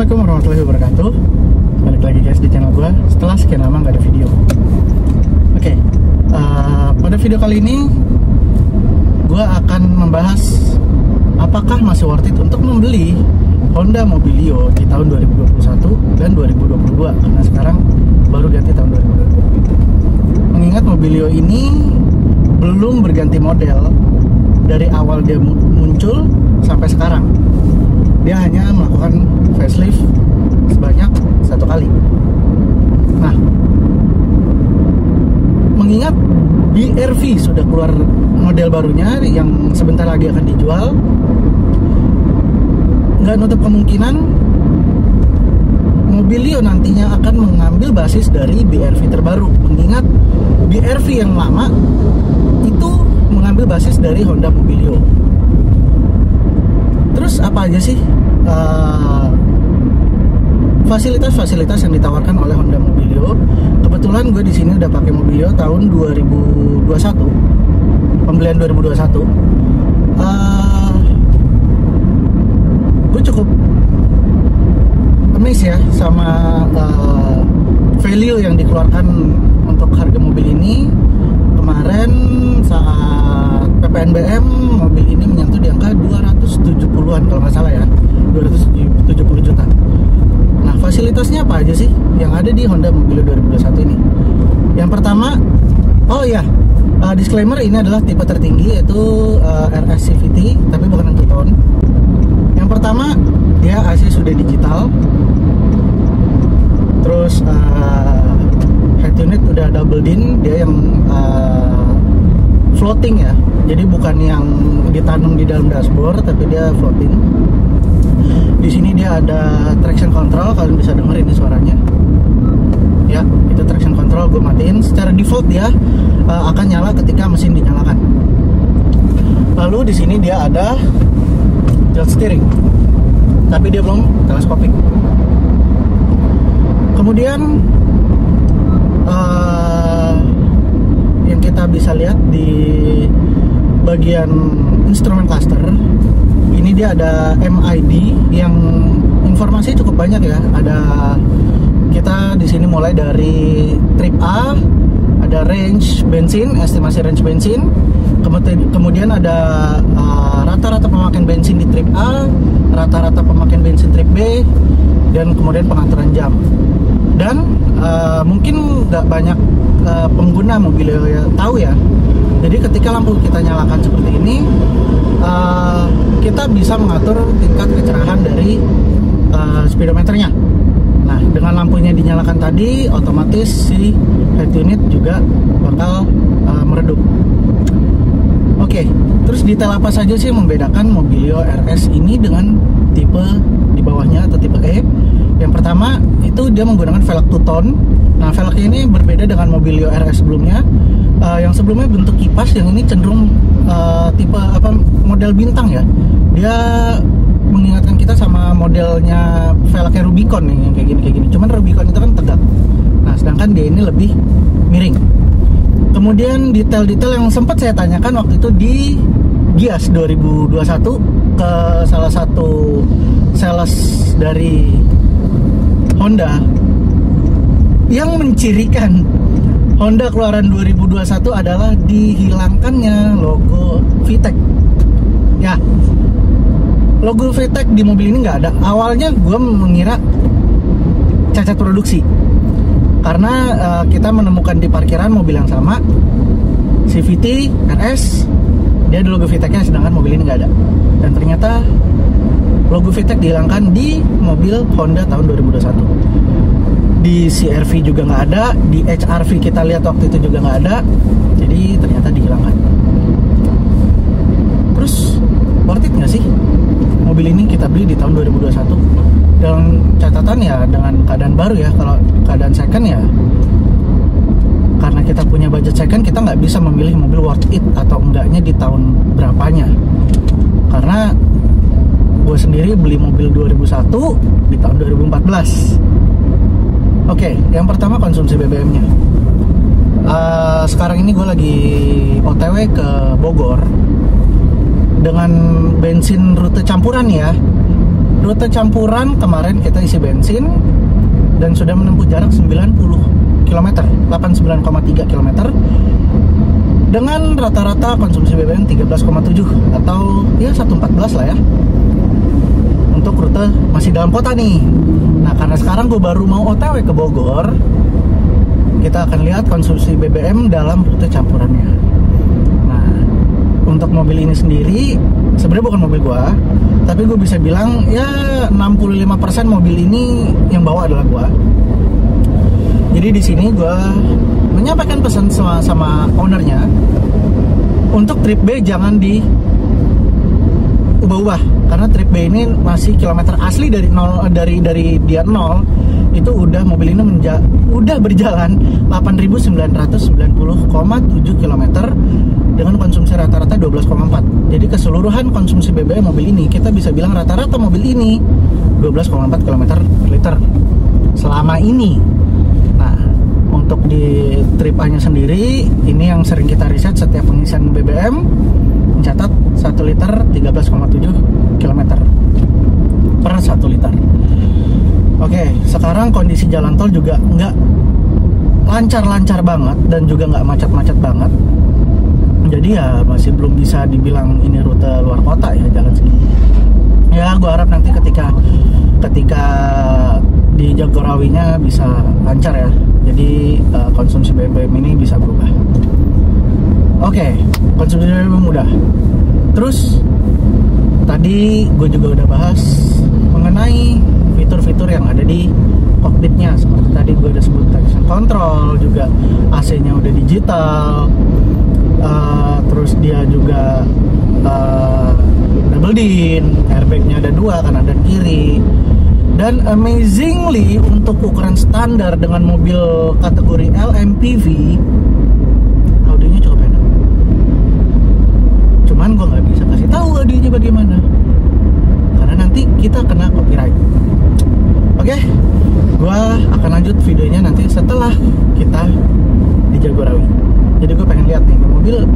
Assalamualaikum warahmatullahi wabarakatuh. Balik lagi guys di channel gue setelah sekian lama nggak ada video. Oke, pada video kali ini gue akan membahas apakah masih worth it untuk membeli Honda Mobilio di tahun 2021 dan 2022, karena sekarang baru ganti tahun 2022. Mengingat Mobilio ini belum berganti model dari awal dia muncul sampai sekarang. Dia hanya melakukan facelift sebanyak 1 kali. Nah, mengingat BRV sudah keluar model barunya yang sebentar lagi akan dijual, nggak nutup kemungkinan Mobilio nantinya akan mengambil basis dari BRV terbaru. Mengingat BRV yang lama itu mengambil basis dari Honda Mobilio. Terus apa aja sih fasilitas-fasilitas yang ditawarkan oleh Honda Mobilio? Kebetulan gue di sini udah pakai Mobilio tahun 2021, pembelian 2021. Gue cukup amazed ya sama value yang dikeluarkan untuk harga mobil ini. Kemarin saat PPNBM mobil ini menyentuh di angka 270-an kalau nggak salah ya, 270 juta. Nah, fasilitasnya apa aja sih yang ada di Honda Mobilio 2021 ini? Yang pertama, disclaimer, ini adalah tipe tertinggi yaitu RS CVT, tapi bukan yang 2 ton. Yang pertama, dia AC sudah digital. Terus head unit udah double din, dia yang floating ya, jadi bukan yang ditanam di dalam dashboard, tapi dia floating. Di sini dia ada traction control, kalian bisa denger ini suaranya. Ya, itu traction control, gue matiin. Secara default dia akan nyala ketika mesin dinyalakan. Lalu di sini dia ada tilt steering, tapi dia belum teleskopik. Kemudian yang kita bisa lihat di bagian instrument cluster ini, dia ada MID yang informasinya cukup banyak ya. Ada, kita di sini mulai dari trip A, ada range bensin, estimasi range bensin, kemudian ada rata-rata pemakaian bensin di trip A, rata-rata pemakaian bensin trip B, dan kemudian pengaturan jam. Dan mungkin nggak banyak pengguna Mobilio ya tahu ya. Jadi ketika lampu kita nyalakan seperti ini, kita bisa mengatur tingkat kecerahan dari speedometernya. Nah, dengan lampunya dinyalakan tadi, otomatis si head unit juga bakal meredup. Oke, terus detail apa saja sih yang membedakan Mobilio RS ini dengan tipe di bawahnya atau tipe E? Yang pertama, itu dia menggunakan velg 2 tone. Nah, velg ini berbeda dengan Mobilio RS sebelumnya. Yang sebelumnya bentuk kipas, yang ini cenderung tipe model bintang ya. Dia mengingatkan kita sama modelnya velgnya Rubicon nih, yang kayak gini. Cuman Rubicon itu kan tegak. Nah, sedangkan dia ini lebih miring. Kemudian detail-detail yang sempat saya tanyakan waktu itu di Gias 2021 ke salah satu sales dari Honda, yang mencirikan Honda keluaran 2021 adalah dihilangkannya logo VTEC. Ya, logo VTEC di mobil ini nggak ada. Awalnya gue mengira cacat produksi, karena kita menemukan di parkiran mobil yang sama, CVT, RS, dia ada logo VTEC-nya, sedangkan mobil ini nggak ada. Dan ternyata logo VTEC dihilangkan di mobil Honda tahun 2021. Di CR-V juga nggak ada, di HR-V kita lihat waktu itu juga nggak ada. Jadi ternyata dihilangkan. Terus worth it nggak sih mobil ini kita beli di tahun 2021? Dalam catatan ya, dengan keadaan baru ya. Kalau keadaan second ya, karena kita punya budget second, kita nggak bisa memilih mobil worth it atau enggaknya di tahun berapanya. Karena gue sendiri beli mobil 2001 di tahun 2014. Oke, yang pertama konsumsi BBM-nya. Sekarang ini gue lagi OTW ke Bogor dengan bensin rute campuran ya. rute campuran kemarin kita isi bensin dan sudah menempuh jarak 90 km, 89,3 km dengan rata-rata konsumsi BBM 13,7 atau ya 114 lah ya untuk rute masih dalam kota nih. Nah, karena sekarang gue baru mau OTW ke Bogor, kita akan lihat konsumsi BBM dalam rute campurannya. Nah, untuk mobil ini sendiri sebenarnya bukan mobil gua, tapi gue bisa bilang ya 65% mobil ini yang bawa adalah gua. Jadi di sini gua menyampaikan pesan sama ownernya untuk trip B jangan diubah-ubah, karena trip B ini masih kilometer asli dari nol, dari dia 0 itu udah mobil ini udah berjalan 8.990,7 km dengan konsumsi rata-rata 12,4. Jadi keseluruhan konsumsi BBM mobil ini kita bisa bilang rata-rata mobil ini 12,4 km per liter selama ini. Nah, untuk di trip A-nya sendiri ini yang sering kita riset setiap pengisian BBM mencatat 1 liter 13,7 km per 1 liter. Oke, sekarang kondisi jalan tol juga nggak lancar-lancar banget dan juga nggak macet-macet banget. Jadi ya masih belum bisa dibilang ini rute luar kota ya jalan segini. Ya gue harap nanti ketika di Jagorawinya bisa lancar ya. Jadi konsumsi BBM ini bisa berubah. Oke, konsumsi BBM udah. Terus tadi gue juga udah bahas mengenai fitur-fitur yang ada di cockpitnya. Seperti tadi gue udah sebut traction control, juga AC-nya udah digital. Terus dia juga double din, airbagnya ada 2 kanan dan kiri. Dan amazingly untuk ukuran standar dengan mobil kategori LMPV, audionya cukup enak. Cuman gue nggak bisa kasih tahu audionya bagaimana, karena nanti kita kena copyright. Oke, gue akan lanjut videonya nanti setelah kita di Jagorawi. Jadi gue pengen lihat nih mobil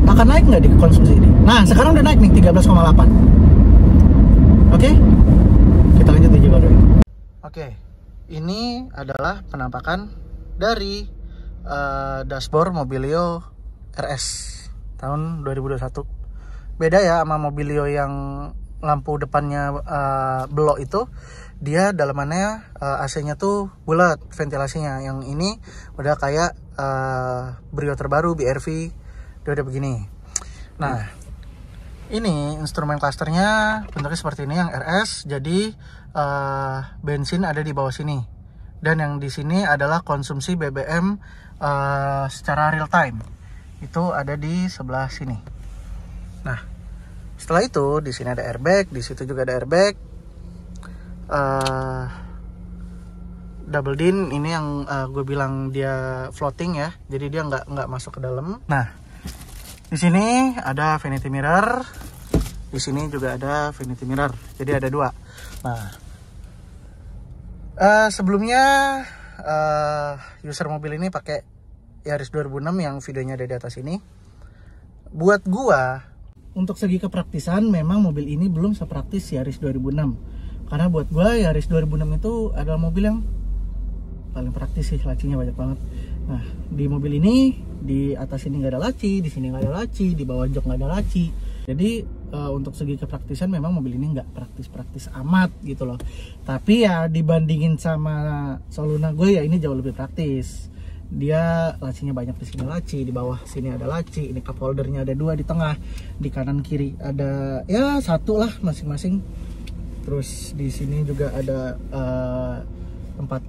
akan naik nggak di konsumsi ini. Nah, sekarang udah naik nih 13,8. Oke, kita lanjut di Jagorawi. Oke, ini adalah penampakan dari dashboard Mobilio RS tahun 2021. Beda ya sama Mobilio yang lampu depannya belok itu. Dia dalamannya AC-nya tuh bulat ventilasinya. Yang ini udah kayak Brio terbaru BRV udah begini. Nah, ini instrumen clusternya bentuknya seperti ini yang RS. Jadi bensin ada di bawah sini, dan yang di sini adalah konsumsi BBM secara real time. Itu ada di sebelah sini. Nah, setelah itu di sini ada airbag, di situ juga ada airbag. Double din ini yang gue bilang dia floating ya, jadi dia nggak masuk ke dalam. Nah, di sini ada vanity mirror, di sini juga ada vanity mirror, jadi ada 2. Nah, sebelumnya user mobil ini pakai Yaris 2006 yang videonya ada di atas ini. Buat gua untuk segi kepraktisan memang mobil ini belum sepraktis Yaris 2006. Karena buat gue Yaris 2006 itu adalah mobil yang paling praktis sih, lacinya banyak banget. Nah, di mobil ini di atas ini nggak ada laci, di sini nggak ada laci, di bawah jok nggak ada laci. Jadi untuk segi kepraktisan memang mobil ini nggak praktis-praktis amat gitu loh. Tapi ya dibandingin sama Soluna gue ya ini jauh lebih praktis. Dia lacinya banyak, di sini laci, di bawah sini ada laci, ini cup holdernya ada 2 di tengah, di kanan kiri ada ya 1 lah masing-masing. Terus di sini juga ada tempat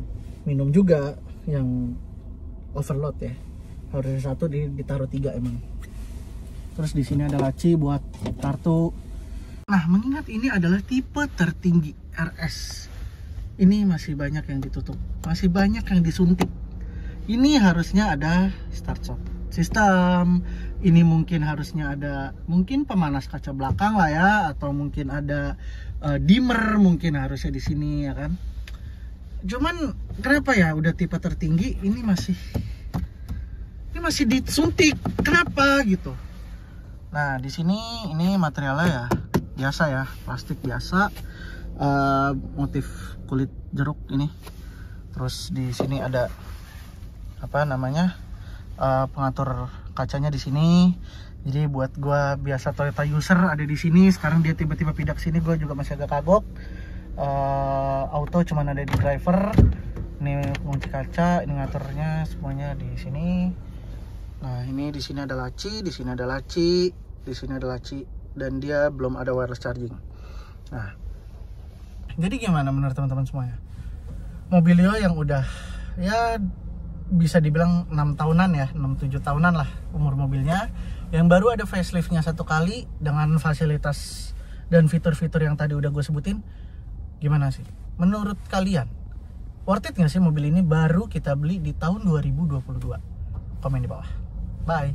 minum juga yang overload ya. Harusnya 1 ditaruh 3 emang. Terus di sini ada laci buat kartu. Nah, mengingat ini adalah tipe tertinggi RS, ini masih banyak yang ditutup, masih banyak yang disuntik. Ini harusnya ada start stop sistem. Ini mungkin harusnya ada pemanas kaca belakang lah ya, atau mungkin ada dimmer mungkin harusnya di sini ya kan. Cuman kenapa ya udah tipe tertinggi ini masih disuntik, kenapa gitu. Nah, di sini ini materialnya ya biasa ya, plastik biasa. motif kulit jeruk ini. Terus di sini ada apa namanya pengatur kacanya di sini. Jadi buat gua biasa Toyota user ada di sini, sekarang dia tiba-tiba pindah ke sini, gua juga masih agak kagok. Auto cuman ada di driver. Ini kunci kaca, ini ngaturnya semuanya di sini. Nah, ini di sini ada laci, di sini ada laci, di sini ada laci, dan dia belum ada wireless charging. Nah, jadi gimana menurut teman-teman semuanya? Mobilio yang udah ya bisa dibilang 6 tahunan ya, 6-7 tahunan lah umur mobilnya, yang baru ada faceliftnya 1 kali dengan fasilitas dan fitur-fitur yang tadi udah gue sebutin. Gimana sih menurut kalian? Worth it nggak sih mobil ini baru kita beli di tahun 2022? Komen di bawah. Bye.